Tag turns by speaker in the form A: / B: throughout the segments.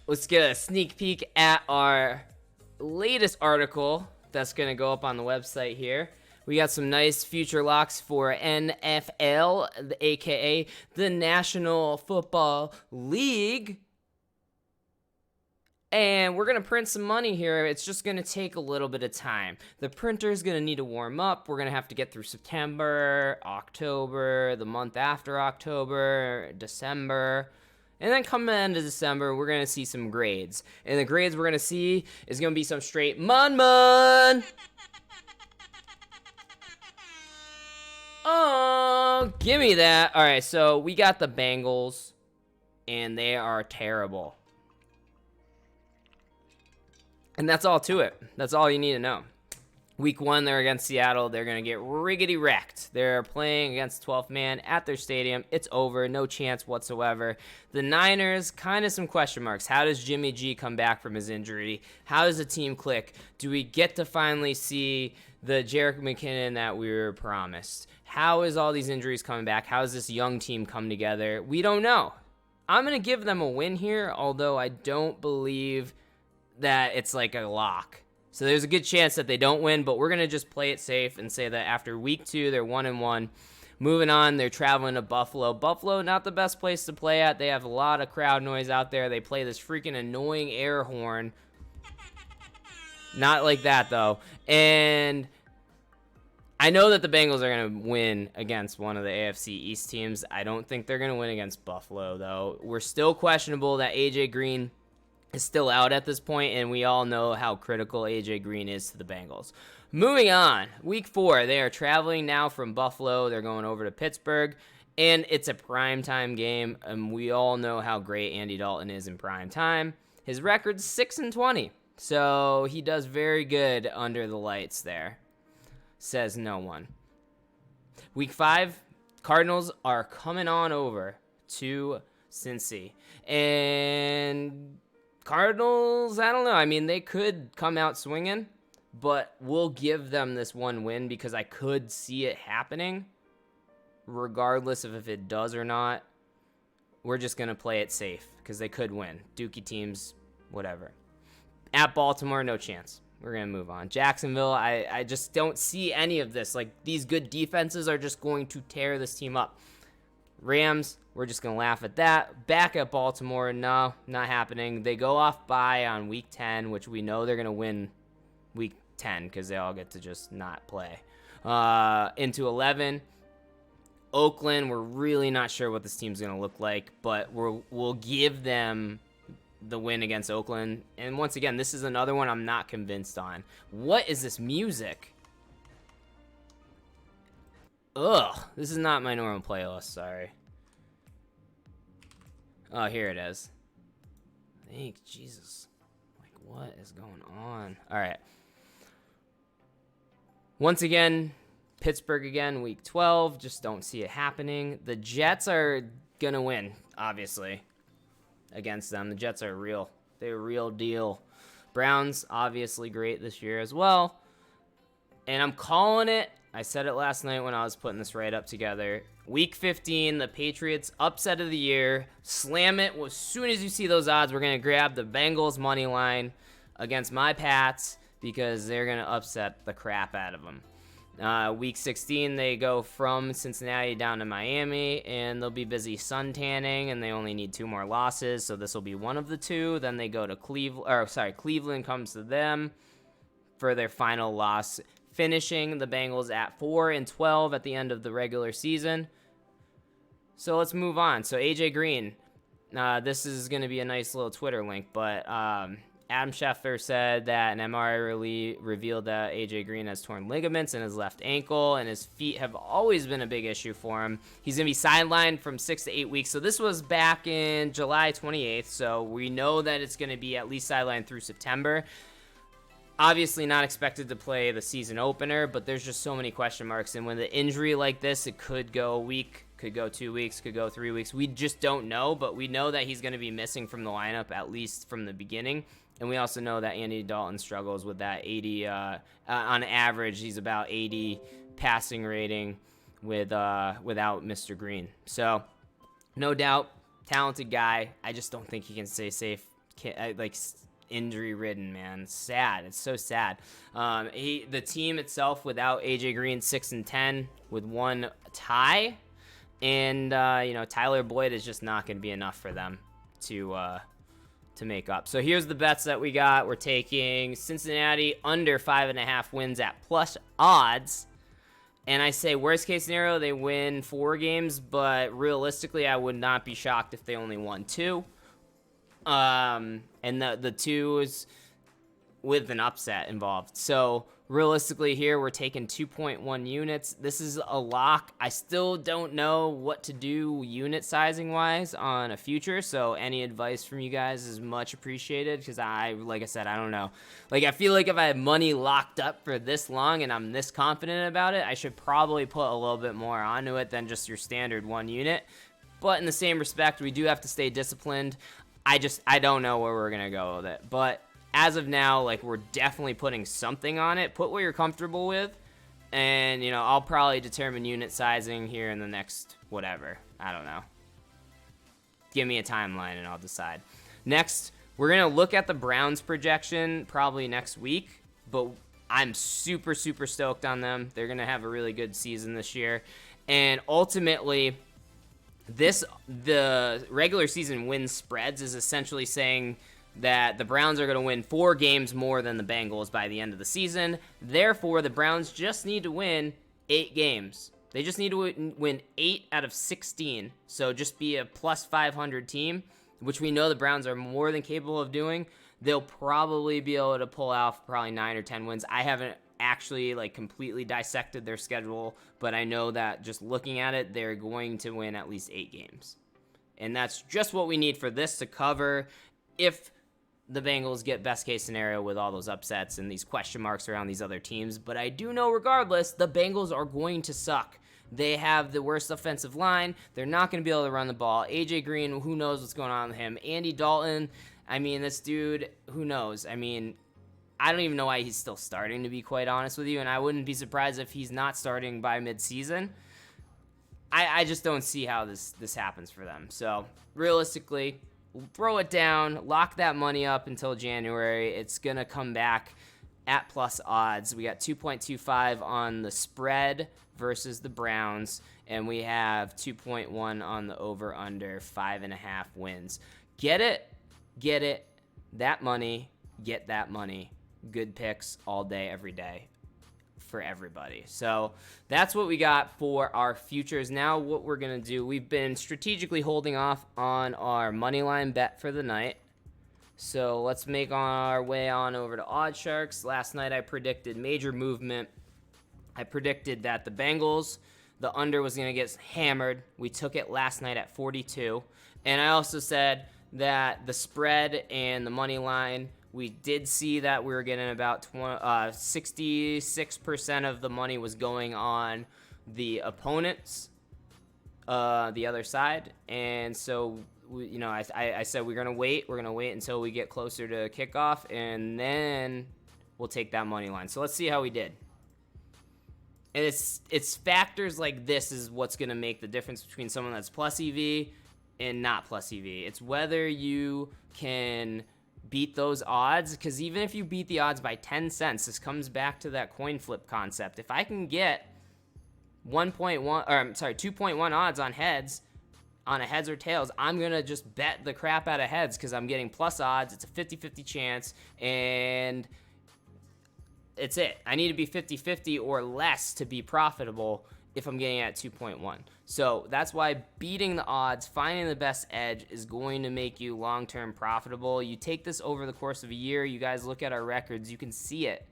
A: let's get a sneak peek at our latest article that's going to go up on the website here. We got some nice future locks for NFL, aka the National Football League. And we're going to print some money here. It's just going to take a little bit of time. The printer's going to need to warm up. We're going to have to get through September, October, the month after October, December. And then come the end of December, we're going to see some grades. And the grades we're going to see is going to be some straight mon. Oh, give me that. All right, so we got the Bengals, and they are terrible. And that's all to it. That's all you need to know. Week 1, they're against Seattle. They're going to get riggedy wrecked. They're playing against 12th man at their stadium. It's over. No chance whatsoever. The Niners, kind of some question marks. How does Jimmy G come back from his injury? How does the team click? Do we get to finally see the Jerick McKinnon that we were promised? How is all these injuries coming back? How does this young team come together? We don't know. I'm going to give them a win here, although I don't believe that it's like a lock. So there's a good chance that they don't win, but we're going to just play it safe and say that after week 2, they're 1-1. Moving on, they're traveling to Buffalo. Buffalo, not the best place to play at. They have a lot of crowd noise out there. They play this freaking annoying air horn. Not like that, though. And I know that the Bengals are going to win against one of the AFC East teams. I don't think they're going to win against Buffalo, though. We're still questionable that A.J. Green is still out at this point, and we all know how critical A.J. Green is to the Bengals. Moving on, week 4, they are traveling now from Buffalo. They're going over to Pittsburgh, and it's a primetime game, and we all know how great Andy Dalton is in primetime. His record's 6-20, so he does very good under the lights there, says no one. Week 5, Cardinals are coming on over to Cincy, and Cardinals, I don't know. I mean, they could come out swinging, but we'll give them this one win because I could see it happening. Regardless of if it does or not, we're just going to play it safe because they could win. Dookie teams, whatever. At Baltimore, no chance. We're going to move on. Jacksonville, I just don't see any of this. Like, these good defenses are just going to tear this team up. Rams, we're just going to laugh at that. Back at Baltimore, no, not happening. They go off bye on week 10, which we know they're going to win week 10 because they all get to just not play. Into 11, Oakland, we're really not sure what this team's going to look like, but we'll give them the win against Oakland. And once again, this is another one I'm not convinced on. What is this music? Ugh, this is not my normal playlist, sorry. Oh, here it is. Thank Jesus. Like, what is going on? All right. Once again, Pittsburgh again, week 12. Just don't see it happening. The Jets are going to win, obviously, against them. The Jets are real. They're a real deal. Browns, obviously great this year as well. And I'm calling it. I said it last night when I was putting this write-up together. Week 15, the Patriots upset of the year. Slam it. As soon as you see those odds, we're going to grab the Bengals money line against my Pats because they're going to upset the crap out of them. Week 16, they go from Cincinnati down to Miami, and they'll be busy suntanning, and they only need 2 more losses, so this will be one of the 2. Then they go to Cleveland comes to them for their final loss, finishing the Bengals at 4-12 at the end of the regular season. So let's move on. So AJ Green, this is going to be a nice little Twitter link, but Adam Schefter said that an MRI revealed that AJ Green has torn ligaments in his left ankle, and his feet have always been a big issue for him. He's going to be sidelined from 6 to 8 weeks. So this was back in July 28th, so we know that it's going to be at least sidelined through September. Obviously not expected to play the season opener, but there's just so many question marks. And when the injury like this, it could go a week, could go 2 weeks, could go 3 weeks. We just don't know, but we know that he's going to be missing from the lineup at least from the beginning. And we also know that Andy Dalton struggles with that 80, on average, he's about 80 passing rating without Mr. Green. So no doubt, talented guy. I just don't think he can stay safe. injury ridden, man. It's sad. It's so sad. The team itself without AJ Green 6-10 with one tie, and Tyler Boyd is just not going to be enough for them to make up. So here's the bets that we got. We're taking Cincinnati under 5.5 wins at plus odds. And I say worst case scenario, they win 4 games, but realistically, I would not be shocked if they only won 2. And the 2 is with an upset involved. So realistically here, we're taking 2.1 units. This is a lock. I still don't know what to do unit sizing wise on a future. So any advice from you guys is much appreciated, because like I said, I don't know. I feel like if I have money locked up for this long and I'm this confident about it, I should probably put a little bit more onto it than just your standard 1 unit. But in the same respect, we do have to stay disciplined. I don't know where we're going to go with it. But as of now, we're definitely putting something on it. Put what you're comfortable with. And, I'll probably determine unit sizing here in the next whatever. I don't know. Give me a timeline and I'll decide. Next, we're going to look at the Browns projection probably next week. But I'm super, super stoked on them. They're going to have a really good season this year. And ultimately, the regular season win spreads is essentially saying that the Browns are going to win 4 games more than the Bengals by the end of the season. Therefore, the Browns just need to win 8 games. They just need to win 8 out of 16. So just be a plus 500 team, which we know the Browns are more than capable of doing. They'll probably be able to pull out probably 9 or 10 wins. I haven't actually completely dissected their schedule, but I know that just looking at it, they're going to win at least 8 games. And that's just what we need for this to cover if the Bengals get best case scenario with all those upsets and these question marks around these other teams. But I do know regardless, the Bengals are going to suck. They have the worst offensive line. They're not going to be able to run the ball. AJ Green, who knows what's going on with him. Andy Dalton, this dude, who knows? I don't even know why he's still starting, to be quite honest with you, and I wouldn't be surprised if he's not starting by midseason. I just don't see how this happens for them. So, realistically, throw it down, lock that money up until January. It's going to come back at plus odds. We got 2.25 on the spread versus the Browns, and we have 2.1 on the over-under 5.5 wins. Get it, that money, get that money. Good picks all day, every day for everybody. So that's what we got for our futures. Now what we're going to do, we've been strategically holding off on our money line bet for the night. So let's make our way on over to Odd Sharks. Last night I predicted major movement. I predicted that the Bengals, the under was going to get hammered. We took it last night at 42. And I also said that the spread and the money line, we did see that we were getting about 66% of the money was going on the opponents, the other side. And so, I said we're going to wait. We're going to wait until we get closer to kickoff, and then we'll take that money line. So let's see how we did. And it's factors like this is what's going to make the difference between someone that's plus EV and not plus EV. It's whether you can beat those odds, because even if you beat the odds by 10 cents, this comes back to that coin flip concept. If I can get 2.1 odds on a heads or tails, I'm going to just bet the crap out of heads because I'm getting plus odds. It's a 50-50 chance, and it's it. I need to be 50-50 or less to be profitable if I'm getting at 2.1. So that's why beating the odds, finding the best edge is going to make you long-term profitable. You take this over the course of a year, you guys look at our records, you can see it.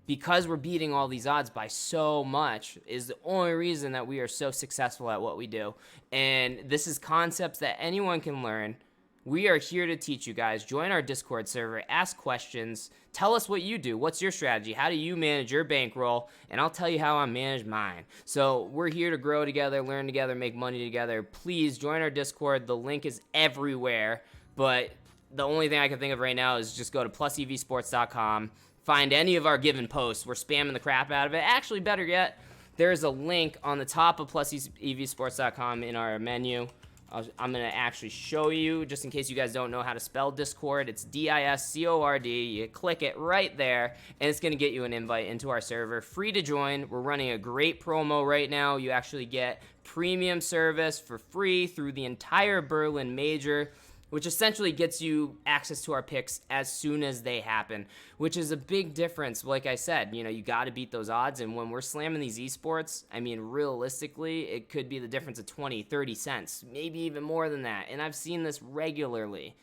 A: Because we're beating all these odds by so much is the only reason that we are so successful at what we do. And this is concepts that anyone can learn. We are here to teach you guys. Join our Discord server, ask questions, tell us what you do. What's your strategy? How do you manage your bankroll? And I'll tell you how I manage mine. So we're here to grow together, learn together, make money together. Please join our Discord. The link is everywhere, but the only thing I can think of right now is just go to plusEVsports.com, find any of our given posts. We're spamming the crap out of it. Actually, better yet, there's a link on the top of plusEVsports.com in our menu. I'm going to actually show you, just in case you guys don't know how to spell Discord. It's Discord. You click it right there, and it's going to get you an invite into our server. Free to join. We're running a great promo right now. You actually get premium service for free through the entire Berlin Major, which essentially gets you access to our picks as soon as they happen, which is a big difference. Like I said, you got to beat those odds. And when we're slamming these esports, I mean, realistically, it could be the difference of 20, 30 cents, maybe even more than that. And I've seen this regularly.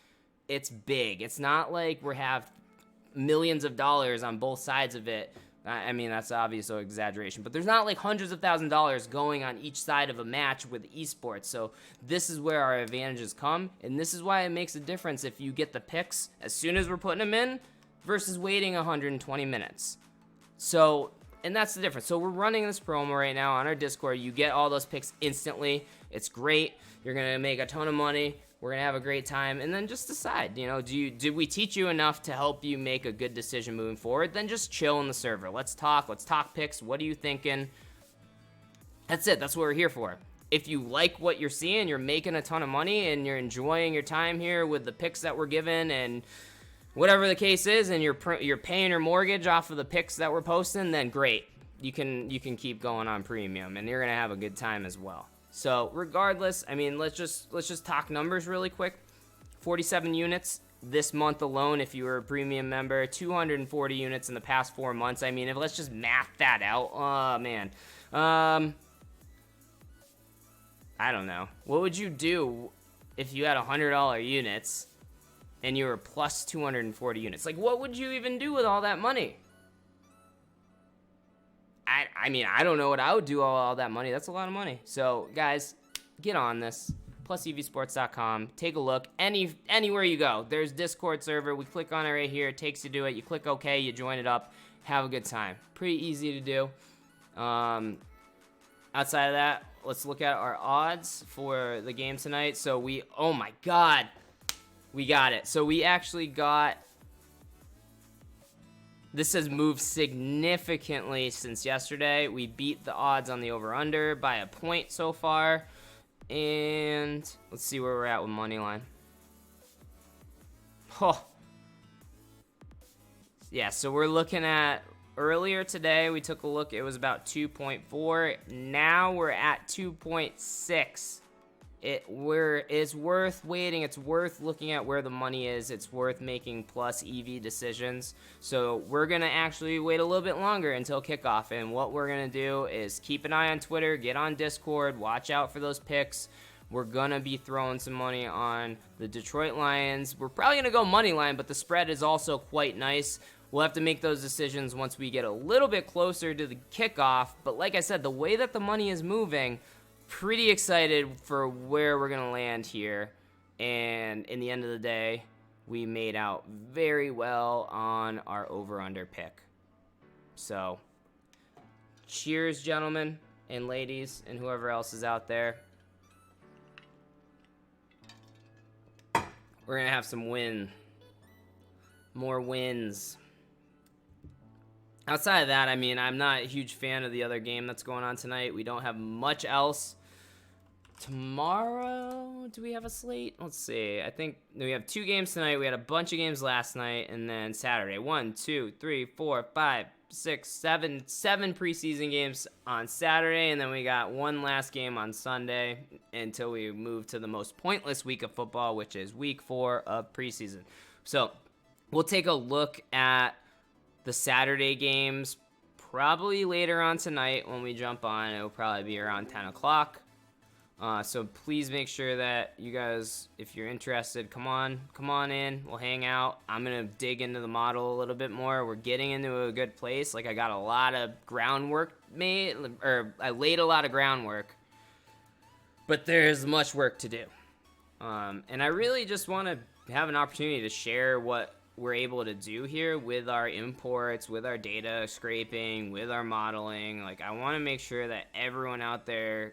A: It's big. It's not like we have millions of dollars on both sides of it. I mean, that's obvious exaggeration, but there's not like hundreds of thousands of dollars going on each side of a match with esports. So this is where our advantages come, and this is why it makes a difference if you get the picks as soon as we're putting them in versus waiting 120 minutes. So, and that's the difference. So we're running this promo right now on our Discord. You get all those picks instantly. It's great. You're going to make a ton of money. We're going to have a great time. And then just decide, did we teach you enough to help you make a good decision moving forward? Then just chill in the server. Let's talk picks. What are you thinking? That's it. That's what we're here for. If you like what you're seeing, you're making a ton of money, and you're enjoying your time here with the picks that we're given, and whatever the case is, and you're paying your mortgage off of the picks that we're posting, then great. You can keep going on premium, and you're going to have a good time as well. So regardless, I mean, let's just talk numbers really quick. 47 units this month alone if you were a premium member. 240 units in the past 4 months. I mean, let's just math that out. Oh, man. I don't know. What would you do if you had $100 units and you were plus 240 units? Like, what would you even do with all that money? I mean, I don't know what I would do all that money. That's a lot of money. So, guys, get on this. plusEVsports.com. Take a look. Anywhere you go, there's Discord server. We click on it right here. It takes you to it. You click OK. You join it up. Have a good time. Pretty easy to do. Outside of that, let's look at our odds for the game tonight. So oh my God, we got it. So we actually got. This has moved significantly since yesterday. We beat the odds on the over-under by a point so far. And let's see where we're at with Moneyline. Oh. Yeah, so we're looking at, earlier today, we took a look, it was about 2.4. Now we're at 2.6. It's worth waiting. It's worth looking at where the money is. It's worth making plus EV decisions. So we're going to actually wait a little bit longer until kickoff. And what we're going to do is keep an eye on Twitter, get on Discord, watch out for those picks. We're going to be throwing some money on the Detroit Lions. We're probably going to go money line, but the spread is also quite nice. We'll have to make those decisions once we get a little bit closer to the kickoff. But like I said, the way that the money is moving, pretty excited for where we're going to land here. And in the end of the day, we made out very well on our over-under pick. So, cheers, gentlemen and ladies and whoever else is out there. We're going to have some more wins. Outside of that, I mean, I'm not a huge fan of the other game that's going on tonight. We don't have much else. Tomorrow, do we have a slate? Let's see. I think we have 2 games tonight. We had a bunch of games last night, and then Saturday. 1, 2, 3, 4, 5, 6, 7 preseason games on Saturday, and then we got 1 last game on Sunday until we move to the most pointless week of football, which is week 4 of preseason. So we'll take a look at the Saturday games probably later on tonight when we jump on. It'll probably be around 10 o'clock. So please make sure that you guys, if you're interested, come on in. We'll hang out. I'm going to dig into the model a little bit more. We're getting into a good place. Like, I got a lot of groundwork made, or I laid a lot of groundwork, but there's much work to do. And I really just want to have an opportunity to share what we're able to do here with our imports, with our data scraping, with our modeling. Like, I want to make sure that everyone out there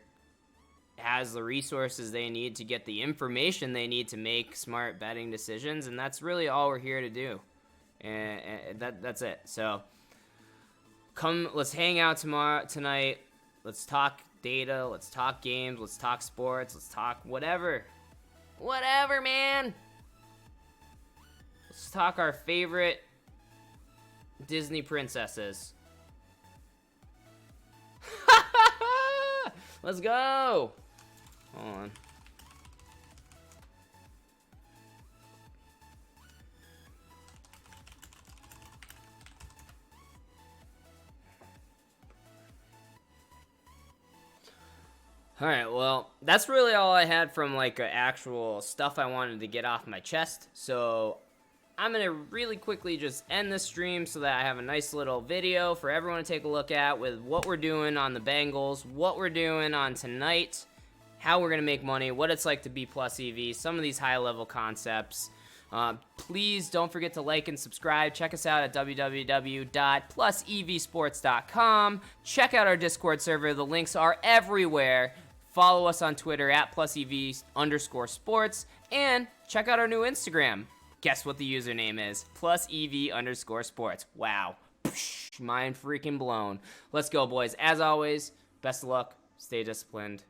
A: has the resources they need to get the information they need to make smart betting decisions, and that's really all we're here to do. And that's it. So let's hang out tonight. Let's talk data. Let's talk games. Let's talk sports. Let's talk whatever. Whatever, man. Let's talk our favorite Disney princesses. Let's go. Hold on. All right, well, that's really all I had from like actual stuff I wanted to get off my chest. So I'm going to really quickly just end the stream so that I have a nice little video for everyone to take a look at with what we're doing on the Bengals, what we're doing on tonight, how we're going to make money, what it's like to be plus EV, some of these high-level concepts. Please don't forget to like and subscribe. Check us out at www.plusEVsports.com. Check out our Discord server. The links are everywhere. Follow us on Twitter at plusEV_sports. And check out our new Instagram. Guess what the username is? plusEV_sports. Wow. Mind freaking blown. Let's go, boys. As always, best of luck. Stay disciplined.